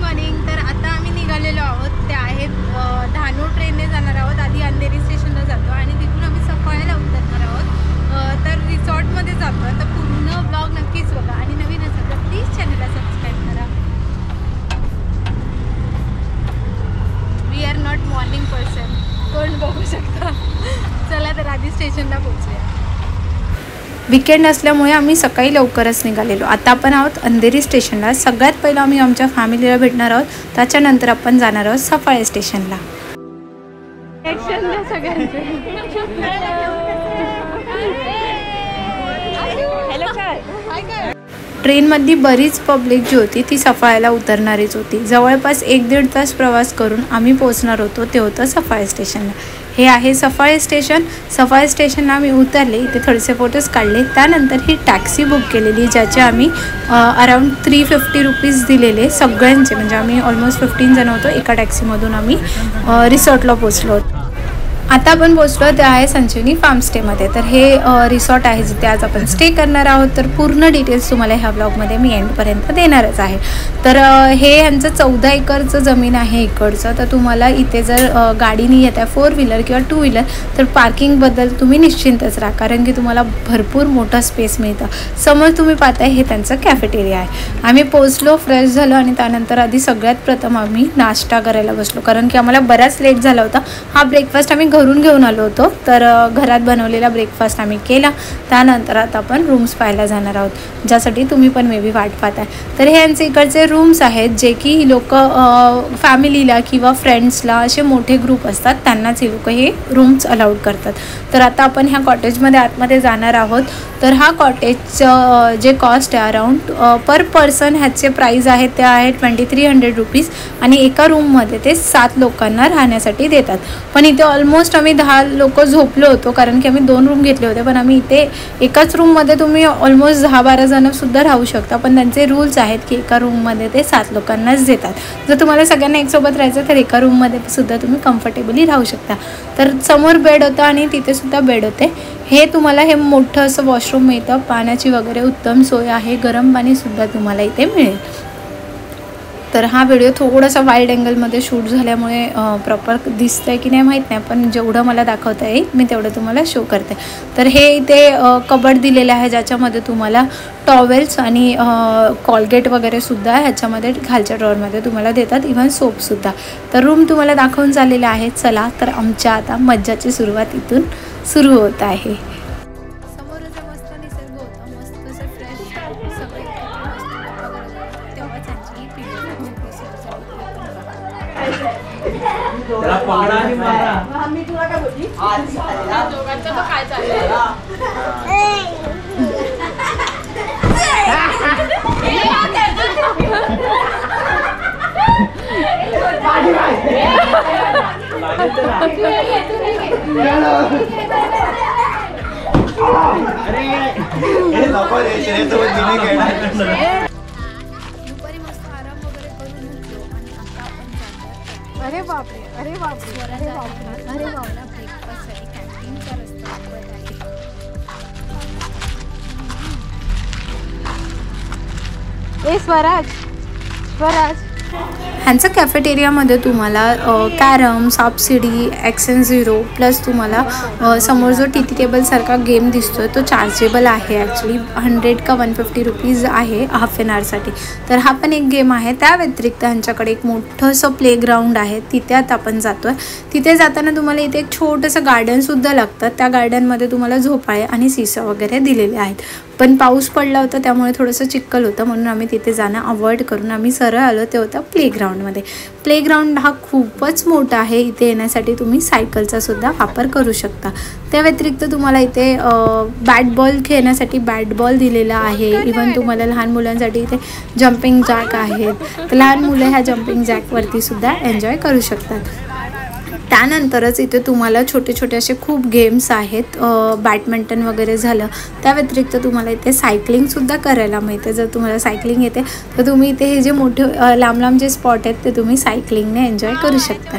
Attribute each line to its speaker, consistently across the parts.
Speaker 1: Morning. तर आता आम्ही निघालेलो आहोत. ते आहेत धानोर ट्रेनने जाणार आहोत. आधी अंधेरी स्टेशनला जातो आणि तिथून आम्ही सफाळ्याला उतरणार आहोत. तर रिसॉर्टमध्ये जातो. तर पूर्ण ब्लॉग नक्कीच बघा आणि नवीन असेल तर प्लीज चॅनलला सबस्क्राईब करा. We are not morning person, कोण बघू शकता. चला तर आधी स्टेशनला पोहोचूया. वीकेंड असल्यामुळे आम्ही सकाळी लवकरच निघालेलो. आता आपण आहोत अंधेरी स्टेशनला. सगळ्यात पहिलं आम्ही आमच्या फॅमिलीला भेटणार आहोत. त्याच्यानंतर आपण जाणार आहोत सफाळे स्टेशनला. ट्रेनमधली बरीच पब्लिक जी होती ती सफाळ्याला उतरणारीच होती. जवळपास 1-1.5 तास प्रवास करून आम्ही पोहोचणार होतो. ते होतं सफाळे स्टेशनला. हे आहे सफाळे स्टेशन. सफाळे स्टेशनला आम्ही उतरले, इथे थोडेसे फोटोज काढले. त्यानंतर ही टॅक्सी बुक केलेली, ज्याचे आम्ही अराउंड 350 रुपीज दिलेले सगळ्यांचे. म्हणजे आम्ही ऑलमोस्ट 15 जण होतो. एका टॅक्सीमधून आम्ही रिसॉर्टला पोचलो होतो. आता आपण पोचलो ते आहे संजीवनी फार्म स्टेमध्ये. तर हे रिसॉर्ट आहे जिथे आज आपण स्टे करणार आहोत. तर पूर्ण डिटेल्स तुम्हाला ह्या ब्लॉगमध्ये मी एंडपर्यंत देणारच आहे. तर हे ह्यांचं 14 एकरचं जमीन आहे इकडचं. तर तुम्हाला इथे जर गाडीने येत आहे 4 व्हीलर किंवा 2 व्हीलर तर पार्किंगबद्दल तुम्ही निश्चिंतच राहा, कारण की तुम्हाला भरपूर मोठं स्पेस मिळतं. समोर तुम्ही पाहताय हे त्यांचं कॅफेटेरिया आहे. आम्ही पोचलो, फ्रेश झालो आणि त्यानंतर आधी सगळ्यात प्रथम आम्ही नाश्ता करायला बसलो, कारण की आम्हाला बराच लेट झाला होता. हा ब्रेकफास्ट आम्ही घरून घेऊन आलो होतो. तर घरात बनवलेला ब्रेकफास्ट आम्ही केला. त्यानंतर आता आपण रूम्स पाहायला जाणार आहोत, ज्यासाठी तुम्ही पण मे बी वाट पाहताय. तर हे यांचे इकडचे रूम्स आहेत, जे की लोक फॅमिलीला किंवा फ्रेंड्सला असे मोठे ग्रुप असतात त्यांनाच हे लोक हे रूम्स अलाउड करतात. तर आता आपण ह्या कॉटेजमध्ये आतमध्ये जाणार आहोत. तर हा कॉटेजचं जे कॉस्ट आहे अराउंड पर पर्सन ह्याचे प्राईज आहेत ते आहे 2300 रुपीज आणि एका रूममध्ये ते 7 लोकांना राहण्यासाठी देतात. पण इथे ऑलमोस्ट आम्ही 10 लोक झोपलो होतो, कारण की आम्ही 2 रूम घेतले होते. पण आम्ही इथे एकाच रूममध्ये तुम्ही ऑलमोस्ट 10-12 जणसुद्धा राहू शकता. पण त्यांचे रूल्स आहेत की एका रूममध्ये ते 7 लोकांनाच देतात. जर तुम्हाला सगळ्यांना एकसोबत राहायचं तर एका रूममध्ये सुद्धा तुम्ही कम्फर्टेबली राहू शकता. तर समोर बेड होता आणि तिथे सुद्धा बेड होते. हे तुम्हाला हे मोठं असं वॉशरूम मिळतं. पाण्याची वगैरे उत्तम सोय आहे. गरम पाणीसुद्धा तुम्हाला इथे मिळेल. तर हा व्हिडिओ थोडासा वाईड अँगलमध्ये शूट झाल्यामुळे प्रॉपर दिसतं आहे की नाही माहीत नाही, पण जेवढं मला दाखवता येईल मी तेवढं तुम्हाला शो करते. तर हे इथे कबड दिलेलं आहे, ज्याच्यामध्ये तुम्हाला टॉवेल्स आणि कॉलगेट वगैरे सुद्धा ह्याच्यामध्ये खालच्या ड्रॉवरमध्ये तुम्हाला देतात, इव्हन सोपसुद्धा. तर रूम तुम्हाला दाखवून झालेले आहेत. चला तर आमच्या आता मज्जाची सुरुवात इथून सुरू होत आहे.
Speaker 2: मी तुला काय बोलली दोघांचं तर काय चाललंय.
Speaker 1: अरे बापरे, अरे बापरे, अरे बापरे, अरे बापरे. ब्रेकफास्टसाठी कॅन्टीनचा रस्ता आहे. स्वराज ह्यांचं कॅफेटेरियामध्ये तुम्हाला कॅरम, सापशिडी, XN0 प्लस तुम्हाला समोर जो टी टेबलसारखा गेम दिसतोय तो चार्जेबल आहे. ॲक्च्युली 100 का 150 रुपीज आहे हाफ एन आवरसाठी. तर हा पण एक गेम आहे. त्या व्यतिरिक्त ह्यांच्याकडे एक मोठंसं प्लेग्राऊंड आहे. तिथे आता आपण जातो आहे. तिथे जाताना तुम्हाला इथे एक छोटंसं गार्डनसुद्धा लागतं. त्या गार्डनमध्ये तुम्हाला झोपाळे आणि सीसॉ वगैरे दिलेले आहेत. पण पाऊस पडला होता त्यामुळे थोडंसं चिखल होतं, म्हणून आम्ही तिथे जाणं अवॉइड करून आम्ही सरळ आलो. ते होतं प्लेग्राऊंडमध्ये. प्लेग्राऊंड हा खूपच मोठा आहे. इथे येण्यासाठी तुम्ही सायकलचा सुद्धा वापर करू शकता. त्या व्यतिरिक्त तुम्हाला इथे बॅट बॉल खेळण्यासाठी बॅट बॉल दिलेला आहे. इव्हन तुम्हाला लहान मुलांसाठी इथे जम्पिंग जॅक आहेत. तर लहान मुलं ह्या जम्पिंग जॅकवरती सुद्धा एन्जॉय करू शकतात. त्यानंतरच इथे तुम्हाला छोटे छोटे असे खूप गेम्स आहेत. बॅडमिंटन वगैरे झालं. त्या व्यतिरिक्त तुम्हाला इथे सायकलिंगसुद्धा करायला मिळते. जर तुम्हाला सायकलिंग येते तर तुम्ही इथे हे जे मोठे लांब लांब जे स्पॉट आहेत ते तुम्ही सायकलिंगने एन्जॉय करू शकता.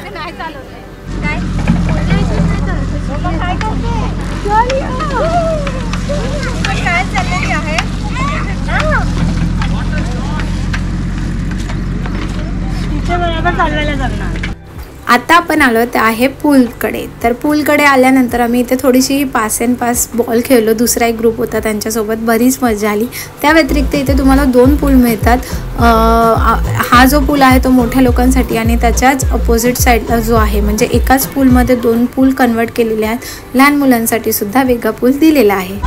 Speaker 2: महिनाभर चालवायला जगणार.
Speaker 1: आता आपण आलो ते आहे पूलकडे. तर पूलकडे आल्यानंतर आम्ही इथे थोडीशी पास अँड पास बॉल खेळलो. दुसरा एक ग्रुप होता त्यांच्यासोबत, बरीच मजा आली. त्या व्यतिरिक्त इथे तुम्हाला 2 पूल मिळतात. हा जो पूल आहे तो मोठ्या लोकांसाठी आणि त्याच्याच अपोजिट साईडला जो आहे म्हणजे एकाच पूलमध्ये 2 पूल कन्वर्ट केलेले आहेत. लहान मुलांसाठी सुद्धा वेगळा पूल दिलेला आहे.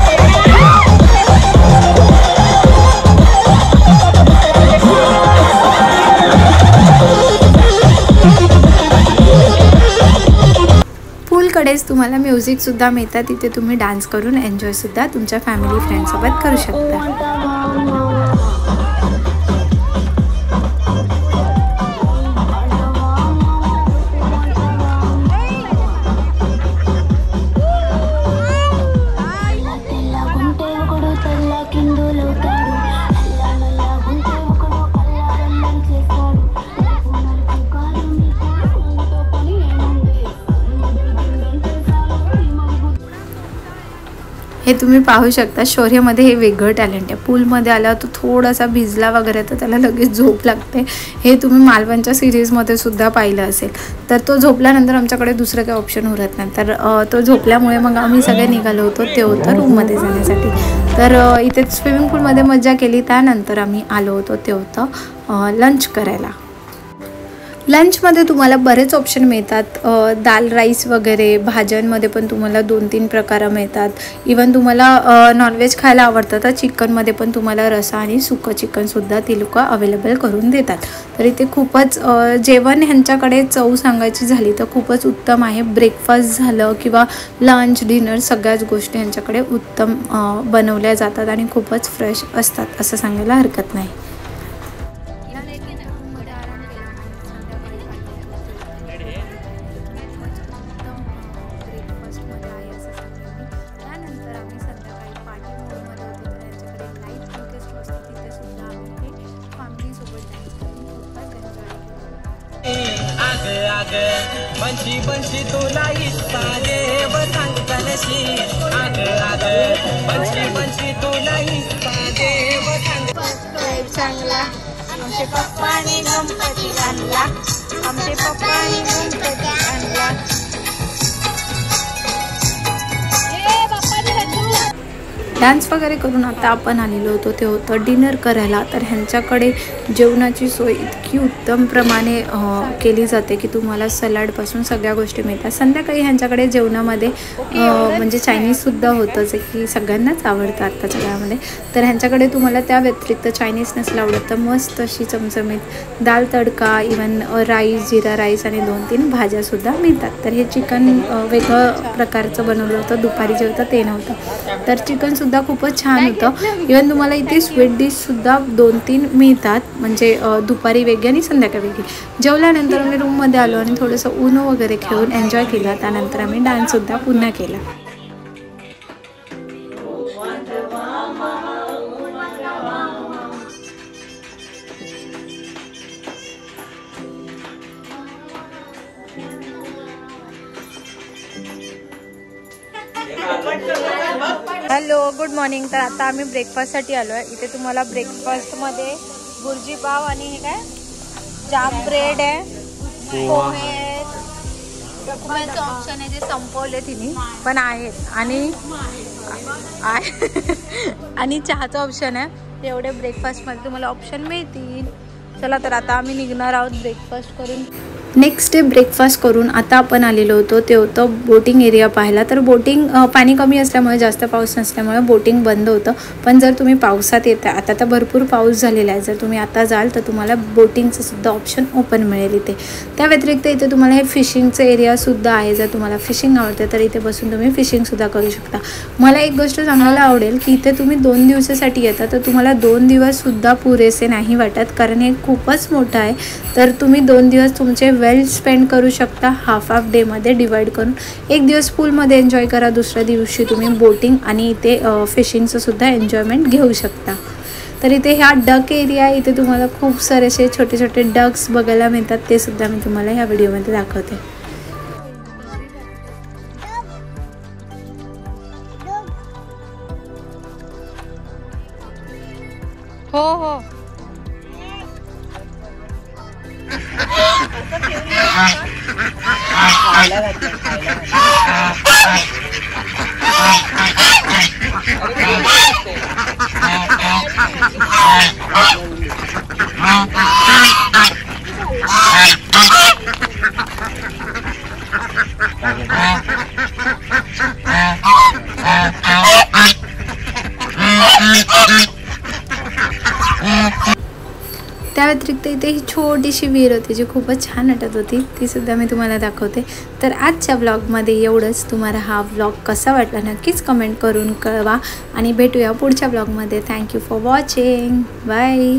Speaker 1: पूलकडेच तुम्हाला म्युझिकसुद्धा मिळतात. तिथे तुम्ही डान्स करून एन्जॉयसुद्धा तुमच्या फॅमिली फ्रेंड्ससोबत करू शकता. हे तुम्ही पाहू शकता. शौर्यमध्ये हे वेगळं टॅलेंट आहे. पूलमध्ये आल्यावर तो थोडासा भिजला वगैरे तर त्याला लगेच झोप लागते. हे तुम्ही मालवणच्या सिरीजमध्ये सुद्धा पाहिलं असेल. तर तो झोपल्यानंतर आमच्याकडे दुसरं काही ऑप्शन उरत नाही. तर तो झोपल्यामुळे मग आम्ही सगळे निघालो होतो ते होतं रूममध्ये जाण्यासाठी. तर इथे स्विमिंग पूलमध्ये मजा केली. त्यानंतर आम्ही आलो होतो ते होतं लंच करायला. लंचमध्ये तुम्हाला बरेच ऑप्शन मिळतात. दाल राईस वगैरे, भाज्यांमध्ये पण तुम्हाला 2-3 प्रकार मिळतात. इवन तुम्हाला नॉनव्हेज खायला आवडतं तर चिकनमध्ये पण तुम्हाला रस्सा आणि सुकं चिकनसुद्धा ती लोकं अवेलेबल करून देतात. तर इथे खूपच जेवण ह्यांच्याकडे चव सांगायची झाली तर खूपच उत्तम आहे. ब्रेकफास्ट झालं किंवा लंच डिनर सगळ्याच गोष्टी ह्यांच्याकडे उत्तम बनवल्या जातात आणि खूपच फ्रेश असतात असं सांगायला हरकत नाही.
Speaker 3: बंशी बंशी तुला इच्छा देव सांगतनशी. आग आग बंशी बंशी तुला इच्छा देव सांगत.
Speaker 2: चांगला आमचे पप्पाने गणपती आणला. आमचे पप्पाने गणपती आणला.
Speaker 1: डान्स वगैरे करून आता आपण आलेलो होतो ते होतं डिनर करायला. तर ह्यांच्याकडे जेवणाची सोय इतकी उत्तम प्रमाणे केली जाते की तुम्हाला सलाडपासून सगळ्या गोष्टी मिळतात. संध्याकाळी ह्यांच्याकडे जेवणामध्ये म्हणजे चायनीजसुद्धा होतं जे की सगळ्यांनाच आवडतं आत्ताच्या काळामध्ये. तर ह्यांच्याकडे तुम्हाला त्या व्यतिरिक्त चायनीज नसलं आवडत तर मस्त अशी चमचमीत दाल तडका, इवन राईस, जिरा राईस आणि 2-3 भाज्यासुद्धा मिळतात. तर हे चिकन वेगळं प्रकारचं बनवलं होतं. दुपारी जे होतं ते नव्हतं. तर चिकनसुद्धा खूपच छान होतं. इवन तुम्हाला इथे स्वीट डिशसुद्धा 2-3 मिळतात म्हणजे दुपारी वेगळी आणि संध्याकाळी वेगळी. जेवल्यानंतर आम्ही रूममध्ये आलो आणि थोडंसं ऊनो वगैरे खेळून एन्जॉय केला. त्यानंतर आम्ही डान्ससुद्धा पुन्हा केला. Hello, good morning. तर आता आम्ही ब्रेकफास्टसाठी आलो आहे. इथे तुम्हाला ब्रेकफास्टमध्ये बुर्जी पाव आणि हे काय जाम ब्रेड आहे, पोहे, उपमाचं ऑप्शन आहे जे संपवले तिने पण आहेत आणि चहाचं ऑप्शन आहे. एवढे ब्रेकफास्टमध्ये तुम्हाला ऑप्शन मिळतील. चला तर आता आम्ही निघणार आहोत ब्रेकफास्ट करून. नेक्स्ट डे ब्रेकफास्ट करून आता आपण आलेलो होतो ते होतं बोटिंग एरिया पाहायला. तर बोटिंग पाणी कमी असल्यामुळे, जास्त पाऊस नसल्यामुळे बोटिंग बंद होतं. पण जर तुम्ही पावसात येता, आता तर भरपूर पाऊस झालेला आहे, जर तुम्ही आता जाल तर तुम्हाला बोटिंगचं सुद्धा ऑप्शन ओपन मिळेल इथे. त्या व्यतिरिक्त इथे तुम्हाला हे फिशिंगचं एरियासुद्धा आहे. जर तुम्हाला फिशिंग आवडते तर इथे बसून तुम्ही फिशिंगसुद्धा करू शकता. मला एक गोष्ट सांगायला आवडेल की इथे तुम्ही 2 दिवसासाठी येता तर तुम्हाला 2 दिवससुद्धा पुरेसे नाही वाटत, कारण हे खूपच मोठं आहे. तर तुम्ही 2 दिवस तुमचे वेल स्पेंड करू शकता हाफ डेमध्ये डिवाइड करून. एक दिवस पूलमध्ये एन्जॉय करा, दुसऱ्या दिवशी तुम्ही बोटिंग आणि इथे फिशिंगचं सुद्धा एन्जॉयमेंट घेऊ शकता. तर इथे ह्या डक एरिया आहे. इथे तुम्हाला खूप सारे असे छोटे छोटे डक्स बघायला मिळतात. ते सुद्धा मी तुम्हाला ह्या व्हिडिओमध्ये दाखवते. हो हो त्या व्यतिरिक्त इथे ही छोटीशी विहीर होती जी खूपच छान वाटत होती, ती सुद्धा मी तुम्हाला दाखवते। तर आजच्या ब्लॉगमध्ये एवढंच। तुम्हाला हा ब्लॉग कसा वाटला नक्कीच कमेंट करून कळवा आणि भेटूया पुढच्या ब्लॉगमध्ये। Thank you for watching, bye.